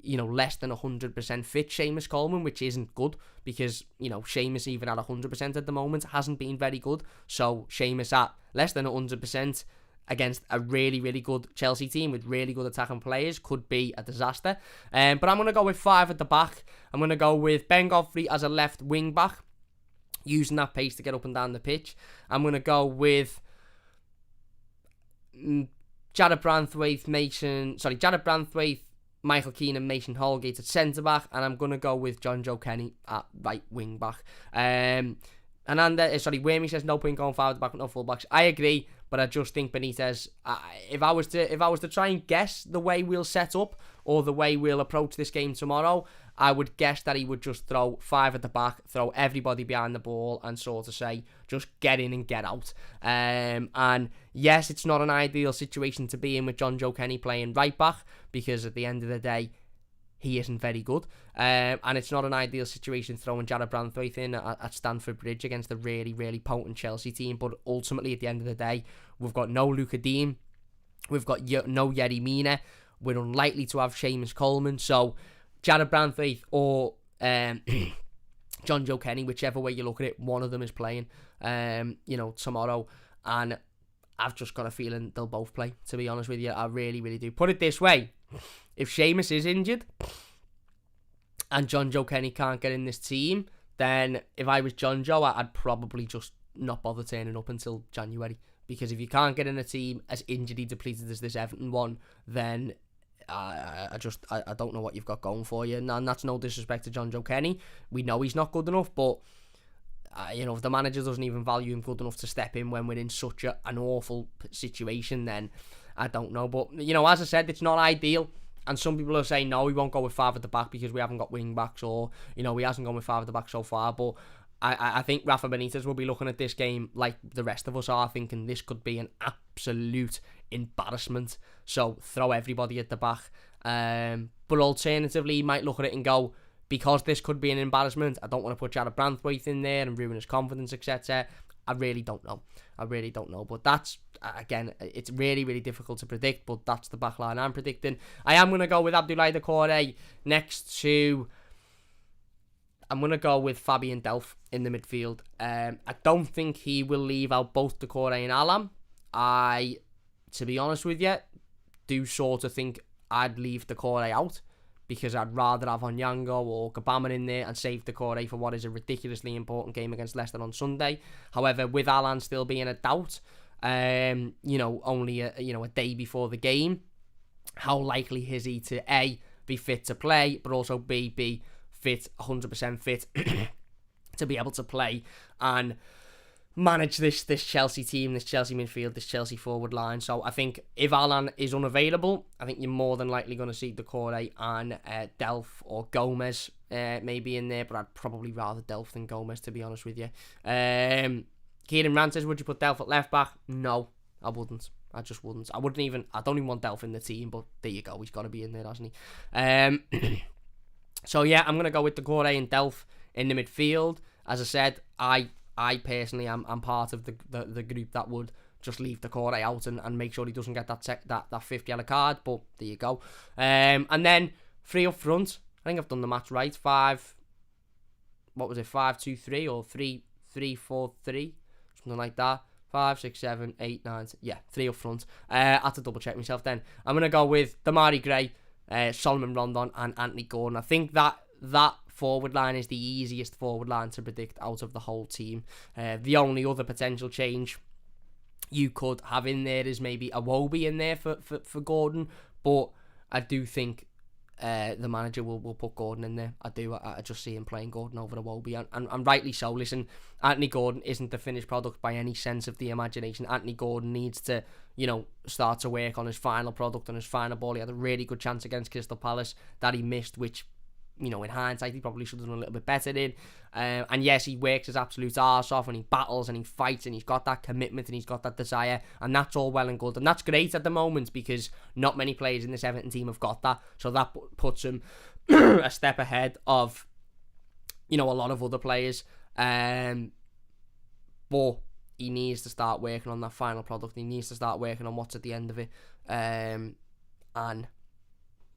less than 100% fit Seamus Coleman, which isn't good because Seamus, even at 100% at the moment, hasn't been very good. So Seamus at less than 100% against a really, really good Chelsea team with really good attacking players could be a disaster. But I'm going to go with 5 at the back. I'm going to go with Ben Godfrey as a left wing back, using that pace to get up and down the pitch. I'm going to go with Jared Branthwaite, Michael Keane and Mason Holgate at centre-back, and I'm going to go with John Joe Kenny at right wing-back. Wormy says no point going forward back with no full-backs. I agree, but I just think Benitez, if I was to try and guess the way we'll set up or the way we'll approach this game tomorrow, I would guess that he would just throw 5 at the back, throw everybody behind the ball, and sort of say, just get in and get out. And yes, it's not an ideal situation to be in with John Joe Kenny playing right back, because at the end of the day, he isn't very good. And it's not an ideal situation throwing Jared Branthwaite in at Stamford Bridge against a really, really potent Chelsea team. But ultimately, at the end of the day, we've got no Luca Dean. We've got no Yerry Mina. We're unlikely to have Seamus Coleman. So, Jared Branthwaite or John Joe Kenny, whichever way you look at it, one of them is playing, tomorrow. And I've just got a feeling they'll both play, to be honest with you. I really, really do. Put it this way. If Seamus is injured and John Joe Kenny can't get in this team, then if I was John Joe, I'd probably just not bother turning up until January. Because if you can't get in a team as injury depleted as this Everton one, then I don't know what you've got going for you. And that's no disrespect to John Joe Kenny. We know he's not good enough, but if the manager doesn't even value him good enough to step in when we're in such an awful situation, then I don't know. But, as I said, it's not ideal. And some people are saying, no, we won't go with 5 at the back because we haven't got wing backs, or, he hasn't gone with 5 at the back so far. But I think Rafa Benitez will be looking at this game like the rest of us are, thinking this could be an absolute embarrassment. So throw everybody at the back. But alternatively, he might look at it and go, because this could be an embarrassment, I don't want to put Jared Branthwaite in there and ruin his confidence, etc. I really don't know. But that's, again, it's really, really difficult to predict, but that's the backline I'm predicting. I am going to go with Abdoulaye Doucoure next to... I'm going to go with Fabian Delph in the midfield. I don't think he will leave out both Doucoure and Alam. To be honest with you, do sort of think I'd leave Doucoure out, because I'd rather have Onyango or Gabama in there and save Doucoure for what is a ridiculously important game against Leicester on Sunday. However, with Alan still being a doubt, only a day before the game, how likely is he to A, be fit to play, but also B, be fit, 100% fit to be able to play and manage this Chelsea team, this Chelsea midfield, this Chelsea forward line. So I think if Alan is unavailable, I think you're more than likely going to see Doucoure and Delph or Gomez maybe in there, but I'd probably rather Delph than Gomez, to be honest with you. Kieran Rand says, would you put Delph at left back? No, I wouldn't. I just wouldn't. I don't even want Delph in the team, but there you go. He's got to be in there, hasn't he? So yeah, I'm going to go with Doucoure and Delph in the midfield. As I said, I personally am part of the group that would just leave Doucoure out and make sure he doesn't get that 5th yellow card, but there you go. And then 3 up front. I think I've done the maths right. 5, what was it, 5-2-3 or 3-4-3? Something like that. 5, 6, 7, 8, 9, 10. Yeah, 3 up front. I had to double check myself then. I'm going to go with Damari Gray, Solomon Rondon and Anthony Gordon. I think that forward line is the easiest forward line to predict out of the whole team. The only other potential change you could have in there is maybe Iwobi in there for Gordon, but I do think the manager will put Gordon in there. I just see him playing Gordon over Iwobi, and rightly so. Listen, Anthony Gordon isn't the finished product by any sense of the imagination. Anthony Gordon needs to, start to work on his final product, on his final ball. He had a really good chance against Crystal Palace that he missed, which, in hindsight, he probably should have done a little bit better in. And yes, he works his absolute arse off, and he battles and he fights, and he's got that commitment and he's got that desire, and that's all well and good. And that's great at the moment, because not many players in this Everton team have got that. So that puts him a step ahead of, a lot of other players. But he needs to start working on that final product. He needs to start working on what's at the end of it. And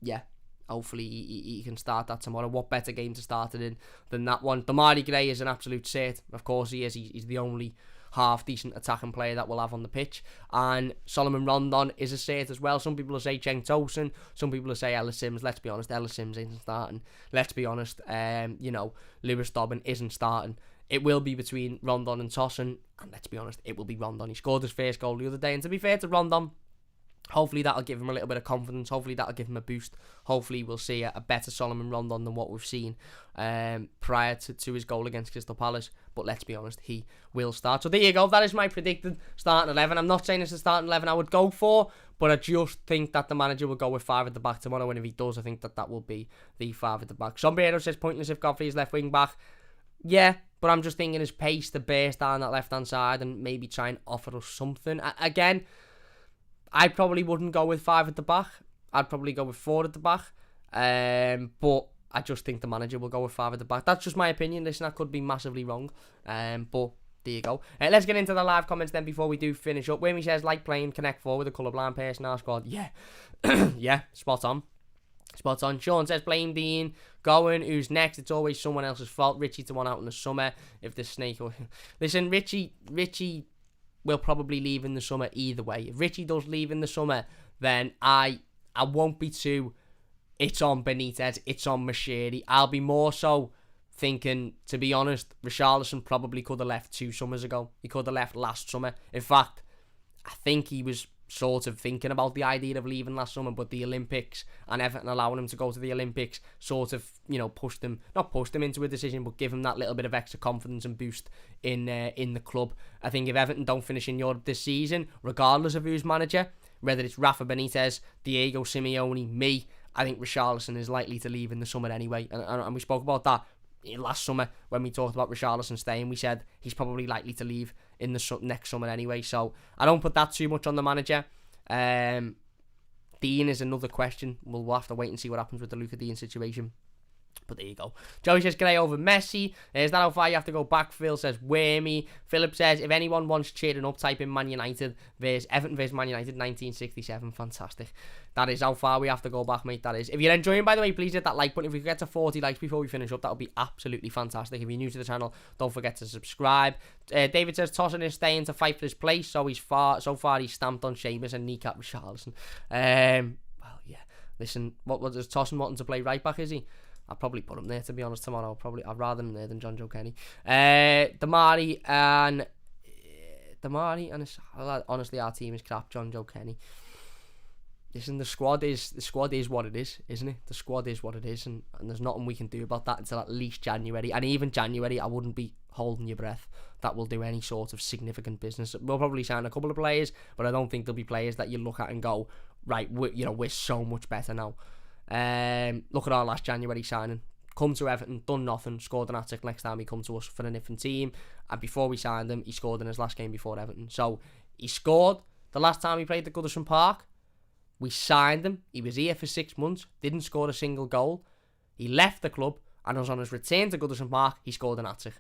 yeah, hopefully he can start that tomorrow. What better game to start it in than that one? Damari Gray is an absolute cert. Of course he is. He's the only half-decent attacking player that we'll have on the pitch. And Solomon Rondon is a cert as well. Some people will say Cenk Tosun. Some people will say Ellis Sims. Let's be honest, Ellis Sims isn't starting. Let's be honest, Lewis Dobbin isn't starting. It will be between Rondon and Tosun. And let's be honest, it will be Rondon. He scored his first goal the other day. And to be fair to Rondon, Hopefully that'll give him a little bit of confidence. Hopefully that'll give him a boost. Hopefully we'll see a better Solomon Rondon than what we've seen prior to his goal against Crystal Palace. But let's be honest, he will start. So there you go. That is my predicted starting 11. I'm not saying it's the starting 11 I would go for, but I just think that the manager will go with 5 at the back tomorrow. And if he does, I think that will be the 5 at the back. Sombrero says pointless if Godfrey is left wing back. Yeah, but I'm just thinking his pace to burst down that left-hand side and maybe try and offer us something. Again, I probably wouldn't go with 5 at the back. I'd probably go with 4 at the back. But I just think the manager will go with 5 at the back. That's just my opinion. Listen, I could be massively wrong. But there you go. Let's get into the live comments then before we do finish up. Wimmy says, like playing Connect 4 with a colourblind person in our squad. Yeah. Yeah, spot on. Spot on. Sean says, blame Dean. Going, who's next? It's always someone else's fault. Richie to one out in the summer. If the snake... Listen, Richie will probably leave in the summer either way. If Richie does leave in the summer, then I won't be too, it's on Benitez, it's on Machiri. I'll be more so thinking, to be honest, Richarlison probably could have left 2 summers ago. He could have left last summer. In fact, I think he was sort of thinking about the idea of leaving last summer, but the Olympics and Everton allowing him to go to the Olympics sort of, not pushed him into a decision, but give him that little bit of extra confidence and boost in the club. I think if Everton don't finish in Europe this season, regardless of who's manager, whether it's Rafa Benitez, Diego Simeone, me, I think Richarlison is likely to leave in the summer anyway, and we spoke about that last summer when we talked about Richarlison staying. We said he's probably likely to leave in the next summer anyway, so I don't put that too much on the manager. Dean is another question. We'll have to wait and see what happens with the Luka Dean situation. But there you go. Joey says, Gray over Messi. Is that how far you have to go back? Phil says, Wormy. Philip says, if anyone wants cheering up, type in Man United versus Everton versus Man United 1967. Fantastic. That is how far we have to go back, mate. That is. If you're enjoying, by the way, please hit that like button. If we could get to 40 likes before we finish up, that would be absolutely fantastic. If you're new to the channel, don't forget to subscribe. David says, Tosin is staying to fight for his place. So far he's stamped on Seamus and kneecapped Richarlison. Well, yeah. Listen, what does Tosin wanting to play right back, is he? I'll probably put him there, to be honest, tomorrow. I'd rather him there than John Joe Kenny. Damari and honestly, our team is crap. John Joe Kenny. Listen, the squad is what it is, isn't it? The squad is what it is, and there's nothing we can do about that until at least January. And even January, I wouldn't be holding your breath that will do any sort of significant business. We'll probably sign a couple of players, but I don't think there'll be players that you look at and go, right, we're so much better now. Look at our last January signing. Come to Everton, done nothing, scored an hat-trick. Next time he come to us for a different team, and before we signed him, he scored in his last game before Everton. So he scored the last time he played at Goodison Park. We signed him. He was here for 6 months, didn't score a single goal. He left the club, and on his return to Goodison Park, he scored an hat-trick.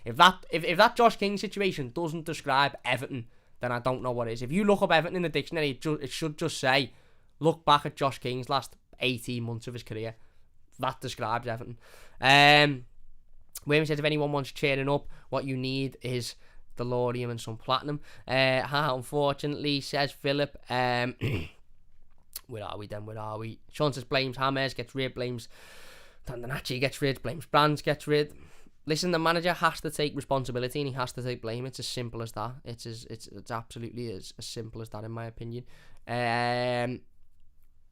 If that Josh King situation doesn't describe Everton, then I don't know what is. If you look up Everton in the dictionary, it should just say, look back at Josh King's last 18 months of his career. That describes Everton. William says, if anyone wants cheering up, what you need is DeLorean and some platinum. Unfortunately, says Philip. Where are we? Sean says, blames Hammers, gets rid, blames Tandanachi, gets rid, blames Brands, gets rid. Listen, the manager has to take responsibility and he has to take blame. It's as simple as that. It's absolutely as simple as that, in my opinion.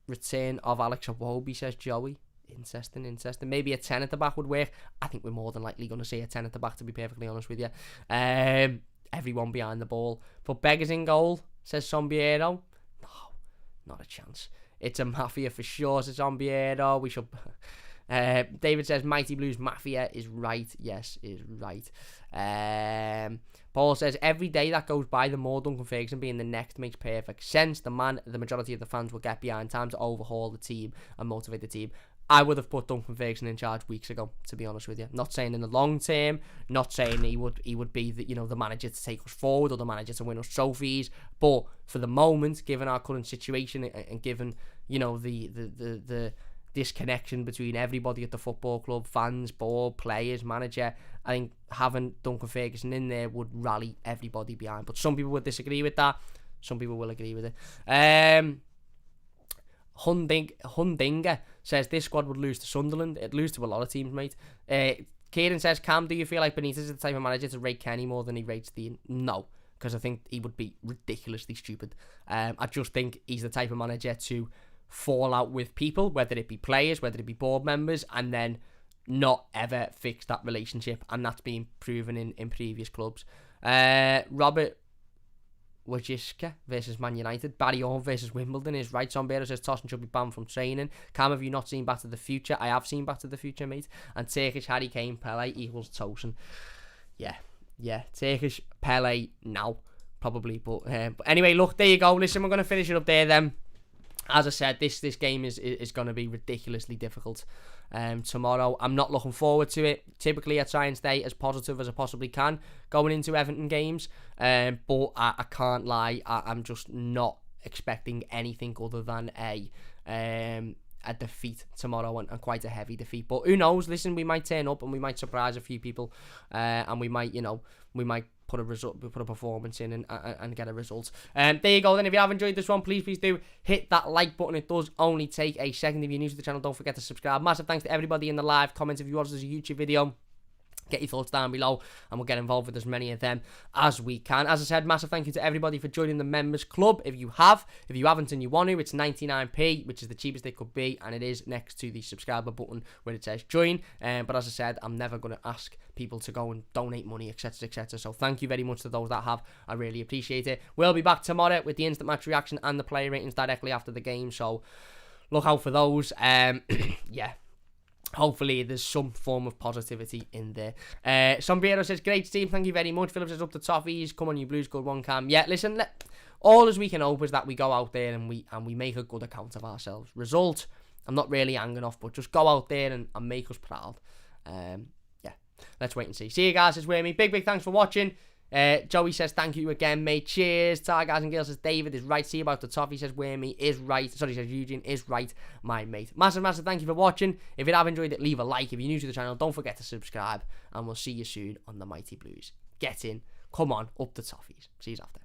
Return of Alex Iwobi, says Joey. Interesting. Maybe a 10 at the back would work. I think we're more than likely going to see a 10 at the back, to be perfectly honest with you. Everyone behind the ball. Put Beggars in goal, says Sombiero. No, not a chance. It's a Mafia for sure, says Sombiero. We should... David says, Mighty Blues Mafia is right. Yes, is right. Paul says, every day that goes by, the more Duncan Ferguson being the next makes perfect sense. The majority of the fans will get behind. Time to overhaul the team and motivate the team. I would have put Duncan Ferguson in charge weeks ago, to be honest with you. Not saying in the long term, not saying he would be the manager to take us forward or the manager to win us trophies, but for the moment, given our current situation and given the disconnection between everybody at the football club, fans, board, players, manager, I think having Duncan Ferguson in there would rally everybody behind. But some people would disagree with that. Some people will agree with it. Hundinger says this squad would lose to Sunderland. It'd lose to a lot of teams, mate. Kieran says, Cam, do you feel like Benitez is the type of manager to rate Kenny more than he rates Dean? No. because I think he would be ridiculously stupid. I just think he's the type of manager to fall out with people, whether it be players, whether it be board members, and then not ever fix that relationship, and that's been proven in previous clubs. Robert Wojcicka versus Man United. Barry Orr versus Wimbledon is right. Sombrero says Tosin should be banned from training. Cam, have you not seen Back to the Future? I have seen Back to the Future, mate. And Turkish Harry Kane Pele equals Tosin. Yeah. Turkish Pele now, probably. But anyway, look, there you go. Listen, we're going to finish it up there then. As I said, this game is going to be ridiculously difficult tomorrow. I'm not looking forward to it. Typically, I try and stay as positive as I possibly can going into Everton games. But I can't lie, I'm just not expecting anything other than a defeat tomorrow, and quite a heavy defeat. But who knows? Listen, we might turn up and we might surprise a few people, and we might put a performance in and get a result. There you go then. If you have enjoyed this one, please do hit that like button. It does only take a second. If you're new to the channel, don't forget to subscribe. Massive thanks to everybody in the live comments. If you watch this as a YouTube video, get your thoughts down below and we'll get involved with as many of them as we can. As I said, massive thank you to everybody for joining the members club. If you haven't and you want to, it's 99p, which is the cheapest it could be, and it is next to the subscriber button where it says join. But as I said, I'm never going to ask people to go and donate money, etc. So thank you very much to those that have. I really appreciate it. We'll be back tomorrow with the instant match reaction and the player ratings directly after the game, so look out for those. Yeah. Hopefully there's some form of positivity in there. Sombrero says, great team, thank you very much. Philip says, up the toffees, come on you Blues, good one, Cam. Yeah, listen, all as we can hope is that we go out there and we make a good account of ourselves. Result, I'm not really hanging off, but just go out there and make us proud. Yeah, let's wait and see. See you guys, it's Wormy. Big thanks for watching. Joey says thank you again, mate. Cheers. Tar guys and girls says David is right. See about the toffee says Wormy is right. Sorry, says Eugene is right, my mate. Massive thank you for watching. If you have enjoyed it, leave a like. If you're new to the channel, don't forget to subscribe, and we'll see you soon on the Mighty Blues. Get in, come on, up the toffees. See you after.